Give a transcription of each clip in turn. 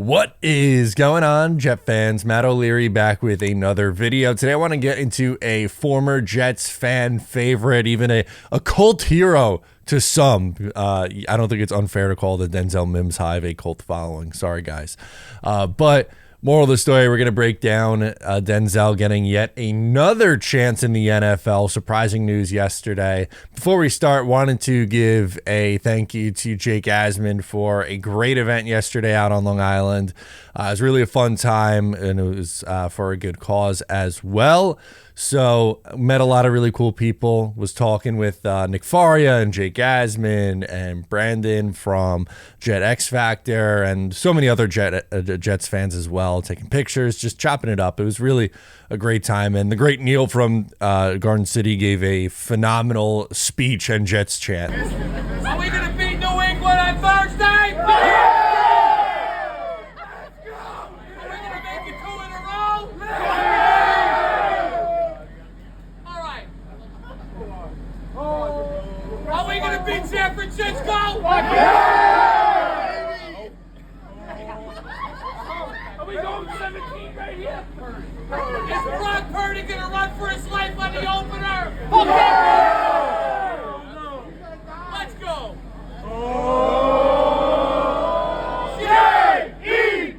What is going on, Jet fans? Matt O'Leary back with another video. Today I want to get into a former Jets fan favorite, even a cult hero to some. I don't think it's unfair to call the Denzel Mims hive a cult following. Sorry, guys. But moral of the story, we're going to break down Denzel getting yet another chance in the NFL. Surprising news yesterday. Before we start, wanted to give a thank you to Jake Asman for a great event yesterday out on Long Island. It was really a fun time, and it was for a good cause as well. So met a lot of really cool people. Was talking with Nick Faria and Jake Asman and Brandon from Jet X Factor and so many other Jets fans as well, taking pictures, just chopping it up. It was really a great time. And the great Neil from Garden City gave a phenomenal speech and Jets chant. Are we going to beat New England on Thursday? Yeah! Let's go! Are we going to make it 2 in a row? Yeah! All right. Are we going to beat San Francisco? Yeah! Are we going 17 right here? Is Brock Purdy going to run for his life on the opener? Yeah! Let's go! J-E-T-S,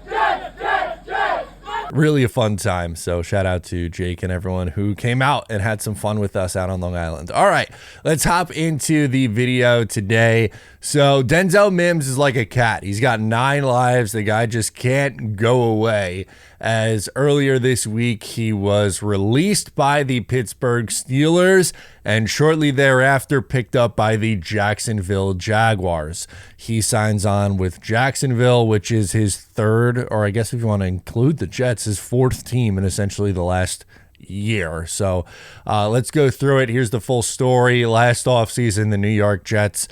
Jets, Jets, Jets! Really a fun time. So shout out to Jake and everyone who came out and had some fun with us out on Long Island. All right, let's hop into the video today. So Denzel Mims is like a cat. He's got 9 lives. The guy just can't go away. As earlier this week, he was released by the Pittsburgh Steelers and shortly thereafter picked up by the Jacksonville Jaguars. He signs on with Jacksonville, which is his third, or I guess if you want to include the Jets, his 4th team in essentially the last year. So let's go through it. Here's the full story. Last offseason, the New York Jets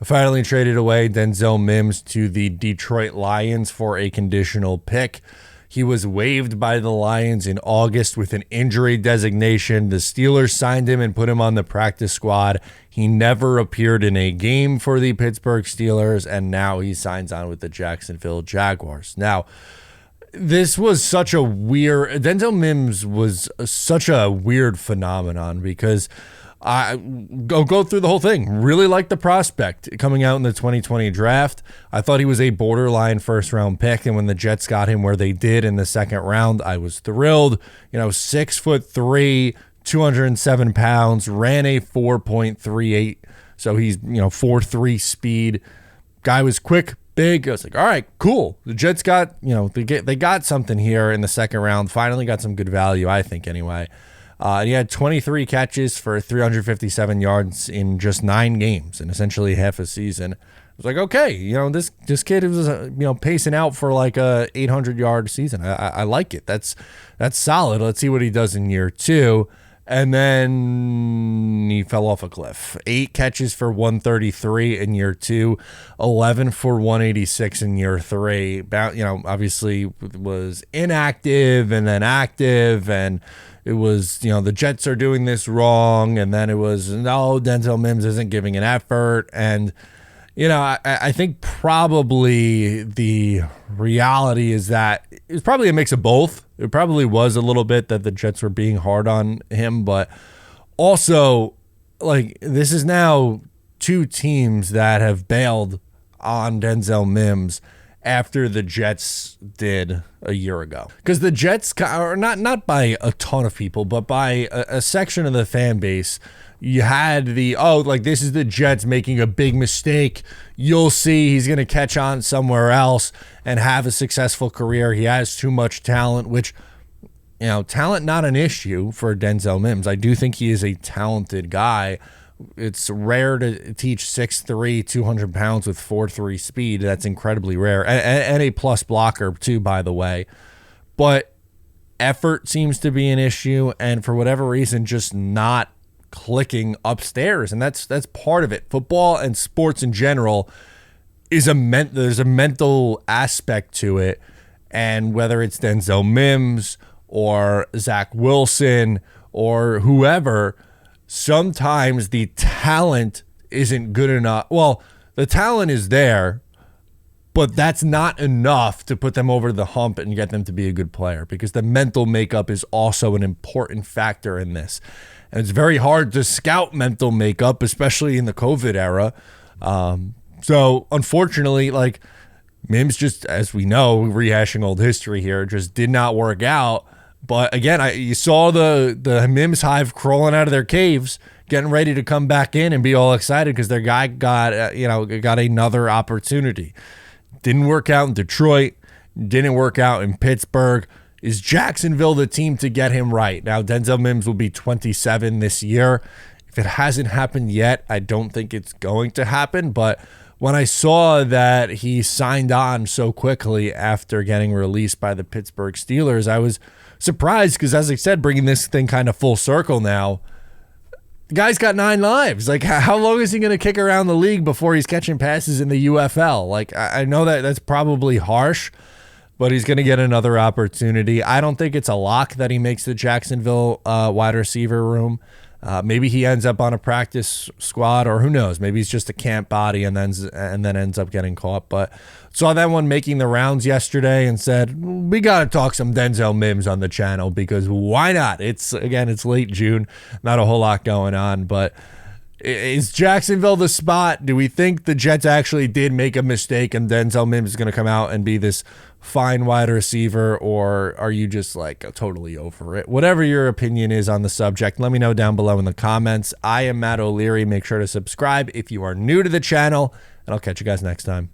finally traded away Denzel Mims to the Detroit Lions for a conditional pick. He was waived by the Lions in August with an injury designation. The Steelers signed him and put him on the practice squad. He never appeared in a game for the Pittsburgh Steelers, and now he signs on with the Jacksonville Jaguars. Now, this was such a weird... Denzel Mims was such a weird phenomenon because... go through the whole thing. Really liked the prospect coming out in the 2020 draft. I thought he was a borderline first-round pick, and when the Jets got him where they did in the second round, I was thrilled. 6'3", 207 pounds, ran a 4.38, so he's 4.3 speed. Guy was quick, big. I was like, all right, cool. The Jets got they got something here in the second round. Finally got some good value, I think, anyway. And he had 23 catches for 357 yards in just 9 games and essentially half a season. I was like, okay, this kid was pacing out for like a 800-yard season. I like it. That's solid. Let's see what he does in year 2. And then he fell off a cliff. 8 catches for 133 in year 2, 11 for 186 in year 3. Obviously was inactive and then active, and it was, the Jets are doing this wrong. And then it was, no, Denzel Mims isn't giving an effort. And, I think probably the reality is that it's probably a mix of both. It probably was a little bit that the Jets were being hard on him, but also, this is now 2 teams that have bailed on Denzel Mims after the Jets did a year ago. Because the Jets, or not by a ton of people, but by a section of the fan base, you had this is the Jets making a big mistake. You'll see he's going to catch on somewhere else and have a successful career. He has too much talent, which, talent not an issue for Denzel Mims. I do think he is a talented guy. It's rare to teach 6'3", 200 pounds with 4.3 speed. That's incredibly rare. And a plus blocker, too, by the way. But effort seems to be an issue, and for whatever reason, just not clicking upstairs. And that's part of it. Football and sports in general there's a mental aspect to it. And whether it's Denzel Mims or Zach Wilson or whoever, sometimes the talent isn't good enough. Well, the talent is there, But that's not enough to put them over the hump and get them to be a good player, because the mental makeup is also an important factor in this. And it's very hard to scout mental makeup, especially in the COVID era. So unfortunately, like, Mims just, as we know, rehashing old history here, just did not work out. But again, you saw the Mims hive crawling out of their caves, getting ready to come back in and be all excited because their guy got another opportunity. Didn't work out in Detroit. Didn't work out in Pittsburgh. Is Jacksonville the team to get him right? Now, Denzel Mims will be 27 this year. If it hasn't happened yet, I don't think it's going to happen. But when I saw that he signed on so quickly after getting released by the Pittsburgh Steelers, I was surprised because, as I said, bringing this thing kind of full circle now, the guy's got 9 lives. Like, how long is he going to kick around the league before he's catching passes in the UFL? Like, I know that that's probably harsh, but he's going to get another opportunity. I don't think it's a lock that he makes the Jacksonville wide receiver room. Maybe he ends up on a practice squad, or who knows? Maybe he's just a camp body and then ends up getting caught. But saw that one making the rounds yesterday and said, we got to talk some Denzel Mims on the channel, because why not? It's late June, not a whole lot going on, but is Jacksonville the spot? Do we think the Jets actually did make a mistake and Denzel Mims is going to come out and be this fine wide receiver, or are you just like totally over it? Whatever your opinion is on the subject, let me know down below in the comments. I am Matt O'Leary. Make sure to subscribe if you are new to the channel, and I'll catch you guys next time.